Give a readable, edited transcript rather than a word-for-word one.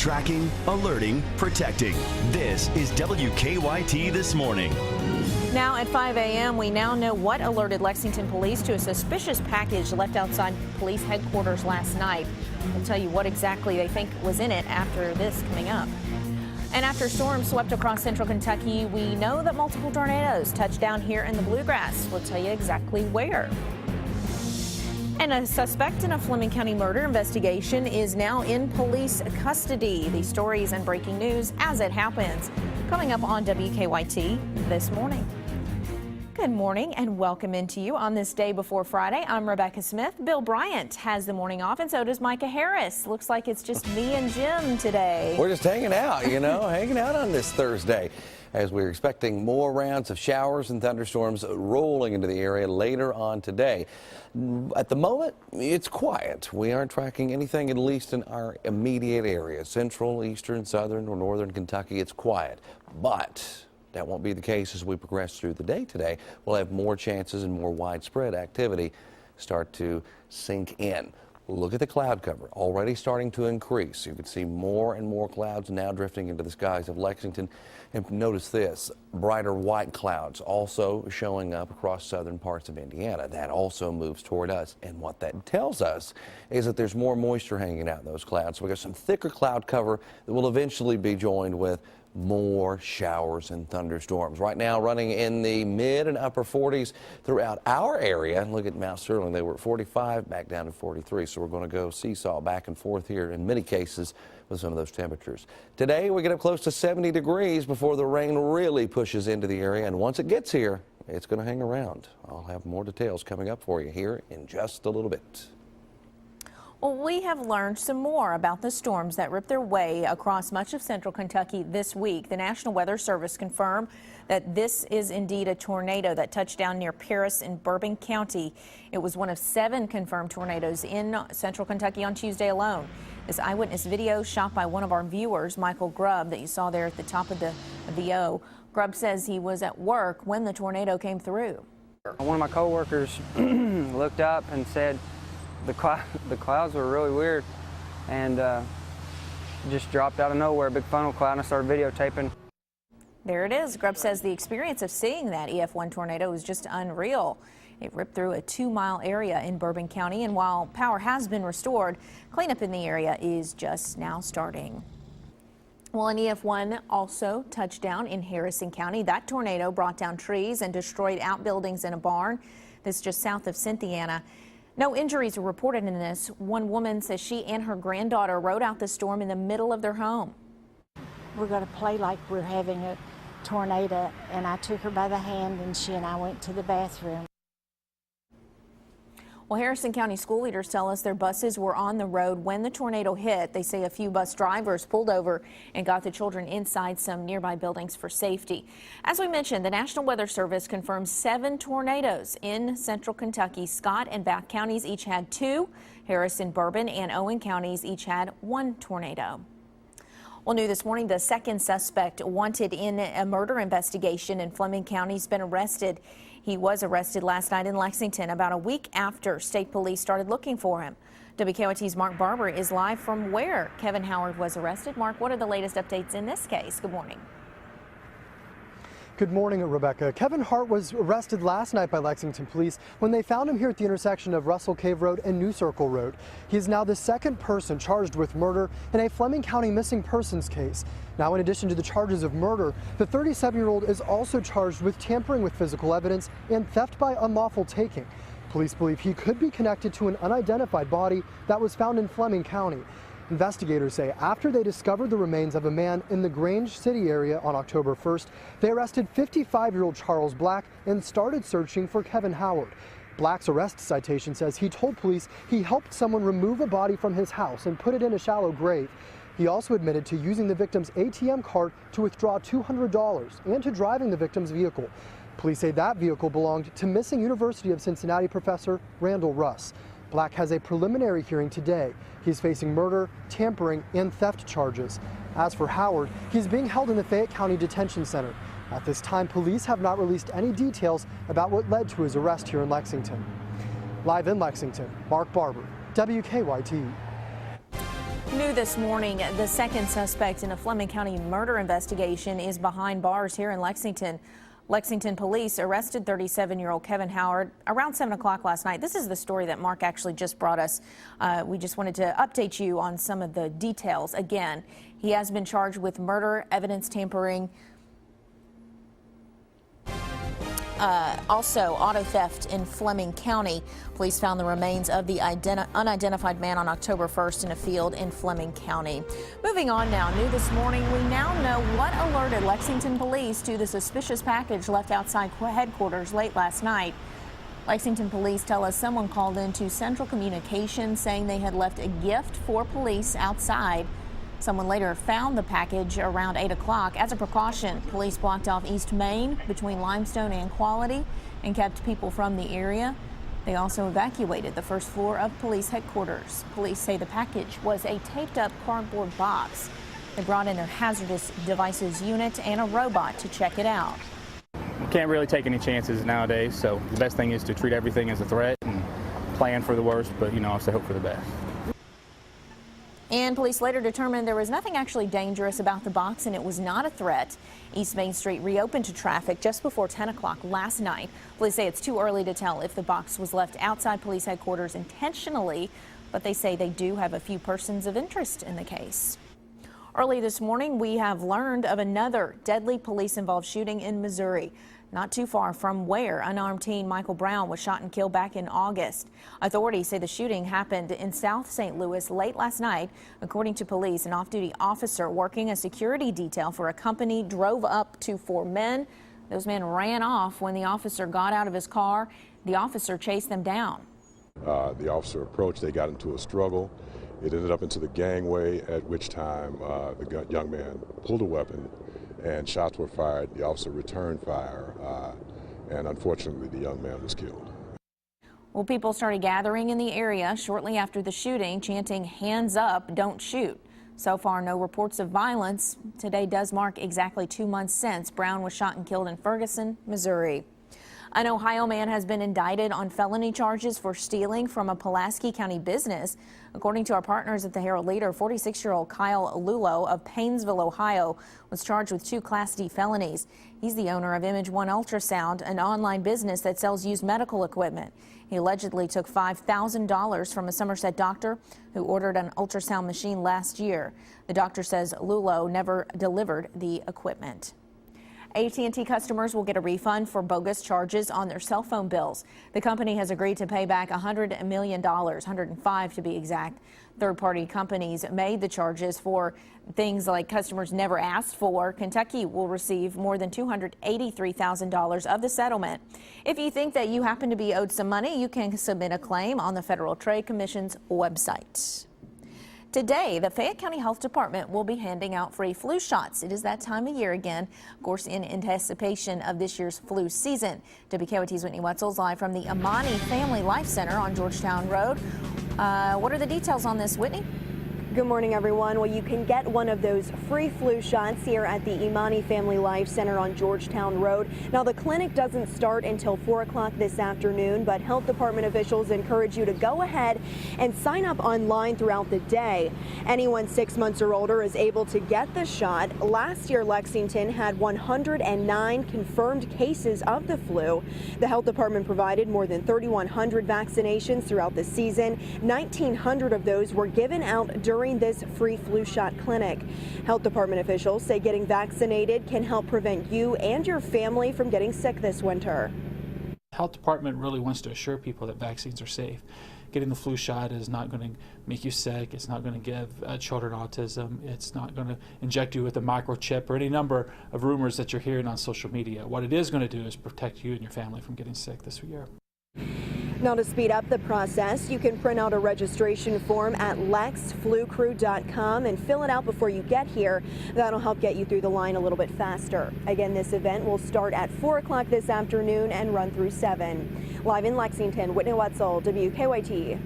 Tracking, alerting, protecting. This is WKYT This Morning. Now at 5 a.m., we now know what alerted Lexington police to a suspicious package left outside police headquarters last night. We'll tell you what exactly they think was in it after this coming up. And after storms swept across central Kentucky, we know that multiple tornadoes touched down here in the Bluegrass. We'll tell you exactly where. And a suspect in a Fleming County murder investigation is now in police custody. These stories and breaking news as it happens. Coming up on WKYT This Morning. Good morning and welcome into you on this day before Friday. I'm Rebecca Smith. Bill Bryant has the morning off and so does Micah Harris. Looks like it's just me and Jim today. We're just hanging out, hanging out on this Thursday as we're expecting more rounds of showers and thunderstorms rolling into the area later on today. At the moment, it's quiet. We aren't tracking anything, at least in our immediate area. Central, eastern, southern, or northern Kentucky, it's quiet. But that won't be the case as we progress through the day today. We'll have more chances and more widespread activity start to sink in. Look at the cloud cover, already starting to increase. You can see more and more clouds now drifting into the skies of Lexington. And notice this, brighter white clouds also showing up across southern parts of Indiana. That also moves toward us. And what that tells us is that there's more moisture hanging out in those clouds. So we got some thicker cloud cover that will eventually be joined with more showers and thunderstorms. Right now running in the mid and upper 40s throughout our area. Look at Mount Sterling. They were at 45, back down to 43. So we're going to go seesaw back and forth here in many cases with some of those temperatures. Today we get up close to 70 degrees before the rain really pushes into the area. And once it gets here, it's going to hang around. I'll have more details coming up for you here in just a little bit. Well, we have learned some more about the storms that ripped their way across much of central Kentucky this week. The National Weather Service confirmed that this is indeed a tornado that touched down near Paris in Bourbon County. It was one of 7 confirmed tornadoes in central Kentucky on Tuesday alone. This eyewitness video shot by one of our viewers, Michael Grubb, that you saw there at the top of the O. Grubb says he was at work when the tornado came through. One of my coworkers looked up and said, the clouds were really weird and just dropped out of nowhere, big funnel cloud, and I started videotaping. There it is. Grubb says the experience of seeing that EF1 tornado was just unreal. It ripped through a 2-mile area in Bourbon County, and while power has been restored, cleanup in the area is just now starting. Well, an EF1 also touched down in Harrison County. That tornado brought down trees and destroyed outbuildings in a barn. This is just south of Cynthiana. No injuries were reported in this. One woman says she and her granddaughter rode out the storm in the middle of their home. We're going to play like we're having a tornado, and I took her by the hand and she and I went to the bathroom. Well, Harrison County school leaders tell us their buses were on the road when the tornado hit. They say a few bus drivers pulled over and got the children inside some nearby buildings for safety. As we mentioned, the National Weather Service confirms 7 tornadoes in central Kentucky. Scott and Bath counties each had 2. Harrison, Bourbon, and Owen counties each had 1 tornado. Well, new this morning, the second suspect wanted in a murder investigation in Fleming County has been arrested. He was arrested last night in Lexington about a week after state police started looking for him. WKYT's Mark Barber is live from where Kevin Howard was arrested. Mark, what are the latest updates in this case? Good morning. Good morning, Rebecca. Kevin Hart was arrested last night by Lexington police when they found him here at the intersection of Russell Cave Road and New Circle Road. He is now the second person charged with murder in a Fleming County missing persons case. Now, in addition to the charges of murder, the 37-year-old is also charged with tampering with physical evidence and theft by unlawful taking. Police believe he could be connected to an unidentified body that was found in Fleming County. Investigators say after they discovered the remains of a man in the Grange City area on October 1st, they arrested 55-year-old Charles Black and started searching for Kevin Howard. Black's arrest citation says he told police he helped someone remove a body from his house and put it in a shallow grave. He also admitted to using the victim's ATM card to withdraw $200 and to driving the victim's vehicle. Police say that vehicle belonged to missing University of Cincinnati professor Randall Russ. Black has a preliminary hearing today. He's facing murder, tampering, and theft charges. As for Howard, he's being held in the Fayette County Detention Center. At this time, police have not released any details about what led to his arrest here in Lexington. Live in Lexington, Mark Barber, WKYT. New this morning, the second suspect in a Fleming County murder investigation is behind bars here in Lexington. Lexington police arrested 37-year-old Kevin Howard around 7 o'clock last night. This is the story that Mark actually just brought us. We just wanted to update you on some of the details. Again, he has been charged with murder, evidence tampering, also auto theft in Fleming County. Police found the remains of the unidentified man on October 1st in a field in Fleming County. Moving on now, new this morning, we now know what alerted Lexington police to the suspicious package left outside headquarters late last night. Lexington police tell us someone called into Central Communications saying they had left a gift for police outside. Someone later found the package around 8 o'clock. As a precaution, police blocked off East Main between Limestone and Quality and kept people from the area. They also evacuated the first floor of police headquarters. Police say the package was a taped-up cardboard box. They brought in their hazardous devices unit and a robot to check it out. You can't really take any chances nowadays, so the best thing is to treat everything as a threat and plan for the worst, but also hope for the best. And police later determined there was nothing actually dangerous about the box and it was not a threat. East Main Street reopened to traffic just before 10 o'clock last night. Police say it's too early to tell if the box was left outside police headquarters intentionally, but they say they do have a few persons of interest in the case. Early this morning, we have learned of another deadly police-involved shooting in Missouri. Not too far from where unarmed teen Michael Brown was shot and killed back in August. Authorities say the shooting happened in South St. Louis late last night. According to police, an off-duty officer working a security detail for a company drove up to 4 men. Those men ran off when the officer got out of his car. The officer chased them down. The officer approached, they got into a struggle. It ended up into the gangway, at which time the young man pulled a weapon and shots were fired. The officer returned fire, and unfortunately the young man was killed. Well, people started gathering in the area shortly after the shooting, chanting, "Hands up, don't shoot." So far, no reports of violence. Today does mark exactly 2 months since Brown was shot and killed in Ferguson, Missouri. An Ohio man has been indicted on felony charges for stealing from a Pulaski County business. According to our partners at the Herald Leader, 46-year-old Kyle Lulo of Paynesville, Ohio, was charged with 2 Class D felonies. He's the owner of Image One Ultrasound, an online business that sells used medical equipment. He allegedly took $5,000 from a Somerset doctor who ordered an ultrasound machine last year. The doctor says Lulo never delivered the equipment. AT&T customers will get a refund for bogus charges on their cell phone bills. The company has agreed to pay back $100 million, $105 to be exact. Third-party companies made the charges for things like customers never asked for. Kentucky will receive more than $283,000 of the settlement. If you think that you happen to be owed some money, you can submit a claim on the Federal Trade Commission's website. Today, the Fayette County Health Department will be handing out free flu shots. It is that time of year again, of course, in anticipation of this year's flu season. WKYT's Whitney Wetzel's live from the Imani Family Life Center on Georgetown Road. What are the details on this, Whitney? Good morning, everyone. Well, you can get one of those free flu shots here at the Imani Family Life Center on Georgetown Road. Now, the clinic doesn't start until 4 o'clock this afternoon, but health department officials encourage you to go ahead and sign up online throughout the day. Anyone 6 months or older is able to get the shot. Last year, Lexington had 109 confirmed cases of the flu. The health department provided more than 3,100 vaccinations throughout the season. 1,900 of those were given out during this free flu shot clinic. Health department officials say getting vaccinated can help prevent you and your family from getting sick this winter. The health department really wants to assure people that vaccines are safe. Getting the flu shot is not going to make you sick. It's not going to give children autism. It's not going to inject you with a microchip or any number of rumors that you're hearing on social media. What it is going to do is protect you and your family from getting sick this year. Now, to speed up the process, you can print out a registration form at lexflucrew.com and fill it out before you get here. That'll help get you through the line a little bit faster. Again, this event will start at 4 o'clock this afternoon and run through 7. Live in Lexington, Whitney Wetzel, WKYT.